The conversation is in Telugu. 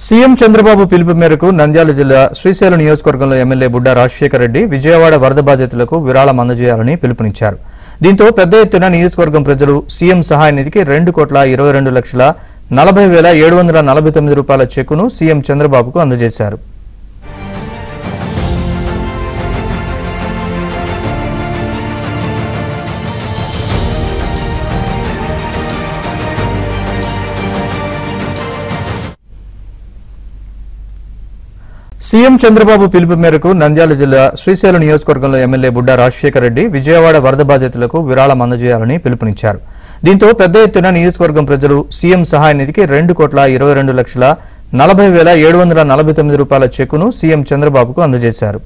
సీఎం చంద్రబాబు పిలుపు మేరకు నంద్యాల జిల్లా శ్రీశైలం నియోజకవర్గంలో ఎమ్మెల్యే బుడ్డా రాజశేఖర్ రెడ్డి విజయవాడ వరద బాధితులకు విరాళం అందజేయాలని పిలుపునిచ్చారు. దీంతో పెద్ద ఎత్తున నియోజకవర్గం ప్రజలు సీఎం సహాయ నిధికి 2,22,40,749 రూపాయల చెక్కును సీఎం చంద్రబాబుకు అందజేశారు. సీఎం చంద్రబాబు పిలుపు మేరకు నంద్యాల జిల్లా శ్రీశైలం నియోజకవర్గంలో ఎమ్మెల్యే బుడ్డా రాజశేఖర్ రెడ్డి విజయవాడ వరద బాధితులకు విరాళం అందజేయాలని పిలుపునిచ్చారు. దీంతో పెద్ద ఎత్తున నియోజకవర్గం ప్రజలు సీఎం సహాయ నిధికి 2,22,40,749 రూపాయల చెక్కును సీఎం చంద్రబాబుకు అందజేశారు.